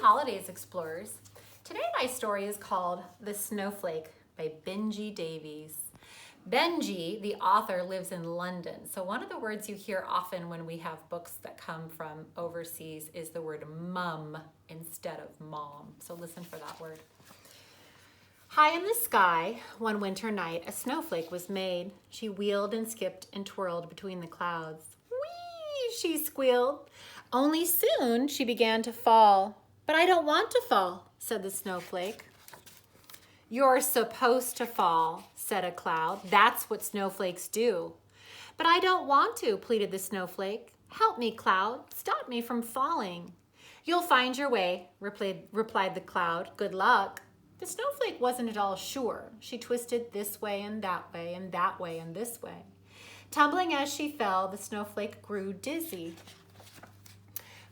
holidays, explorers. Today my story is called The Snowflake by Benji Davies. Benji, the author, lives in London. So one of the words you hear often when we have books that come from overseas is the word mum instead of mom. So listen for that word. High in the sky, one winter night, a snowflake was made. She wheeled and skipped and twirled between the clouds. Whee, she squealed. Only soon she began to fall. But I don't want to fall, said the snowflake. You're supposed to fall, said a cloud. That's what snowflakes do. But I don't want to, pleaded the snowflake. Help me, cloud. Stop me from falling. You'll find your way, replied the cloud. Good luck. The snowflake wasn't at all sure. She twisted this way and that way and that way and this way. Tumbling as she fell, the snowflake grew dizzy.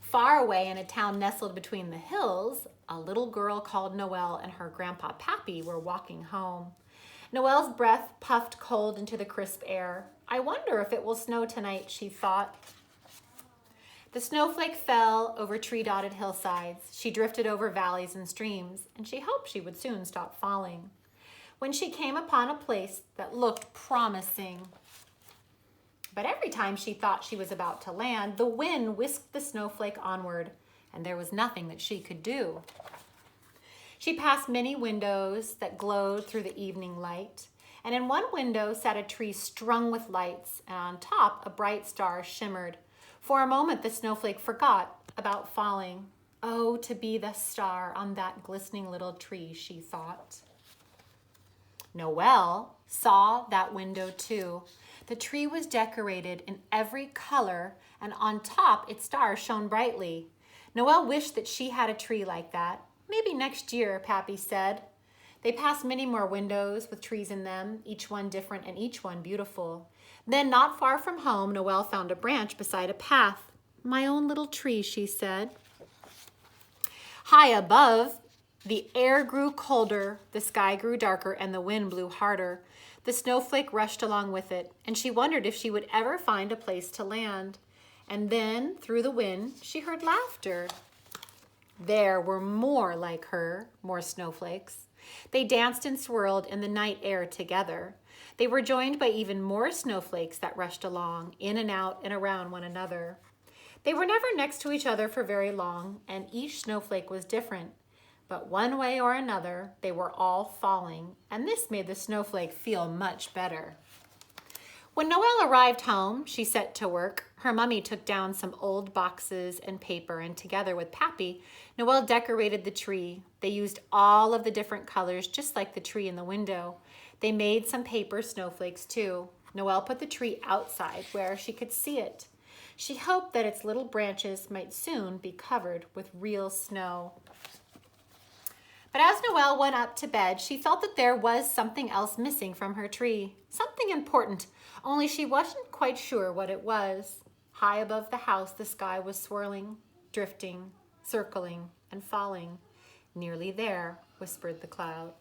Far away in a town nestled between the hills, a little girl called Noelle and her grandpa Pappy were walking home. Noelle's breath puffed cold into the crisp air. I wonder if it will snow tonight, she thought. The snowflake fell over tree-dotted hillsides. She drifted over valleys and streams, and she hoped she would soon stop falling. When she came upon a place that looked promising. But every time she thought she was about to land, the wind whisked the snowflake onward, and there was nothing that she could do. She passed many windows that glowed through the evening light, and in one window sat a tree strung with lights, and on top a bright star shimmered. For a moment, the snowflake forgot about falling. Oh, to be the star on that glistening little tree, she thought. Noelle saw that window too. The tree was decorated in every color, and on top its stars shone brightly. Noelle wished that she had a tree like that. Maybe next year, Pappy said. They passed many more windows with trees in them, each one different and each one beautiful. Then, not far from home, Noelle found a branch beside a path. My own little tree, she said. High above, the air grew colder, the sky grew darker, and the wind blew harder. The snowflake rushed along with it, and she wondered if she would ever find a place to land. And then, through the wind, she heard laughter. There were more like her, more snowflakes. They danced and swirled in the night air together. They were joined by even more snowflakes that rushed along, in and out and around one another. They were never next to each other for very long, and each snowflake was different. But one way or another, they were all falling, and this made the snowflake feel much better. When Noelle arrived home, she set to work. Her mummy took down some old boxes and paper, and together with Pappy, Noelle decorated the tree. They used all of the different colors, just like the tree in the window. They made some paper snowflakes too. Noelle put the tree outside where she could see it. She hoped that its little branches might soon be covered with real snow. But as Noelle went up to bed, she felt that there was something else missing from her tree. Something important, only she wasn't quite sure what it was. High above the house, the sky was swirling, drifting, circling, and falling. Nearly there, whispered the cloud.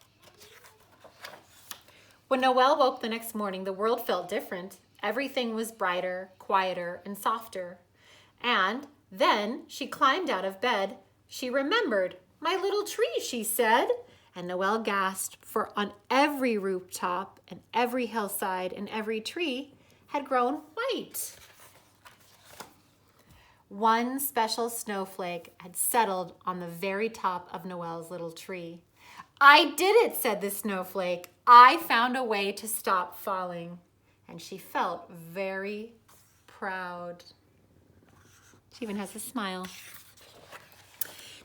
When Noelle woke the next morning, the world felt different. Everything was brighter, quieter, and softer. And then she climbed out of bed. She remembered. My little tree, she said. And Noelle gasped, for on every rooftop and every hillside and every tree had grown white. One special snowflake had settled on the very top of Noelle's little tree. I did it, said the snowflake. I found a way to stop falling. And she felt very proud. She even has a smile.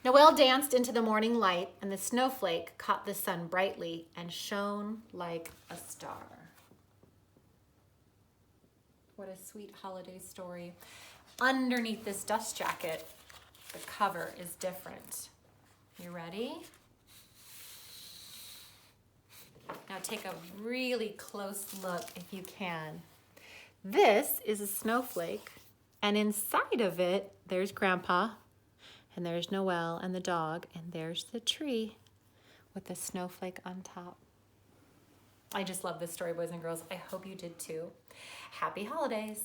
Noelle danced into the morning light, and the snowflake caught the sun brightly and shone like a star. What a sweet holiday story. Underneath this dust jacket, the cover is different. You ready? Now take a really close look if you can. This is a snowflake, and inside of it, there's Grandpa, and there's Noelle and the dog, and there's the tree with the snowflake on top. I just love this story, boys and girls. I hope you did too. Happy holidays.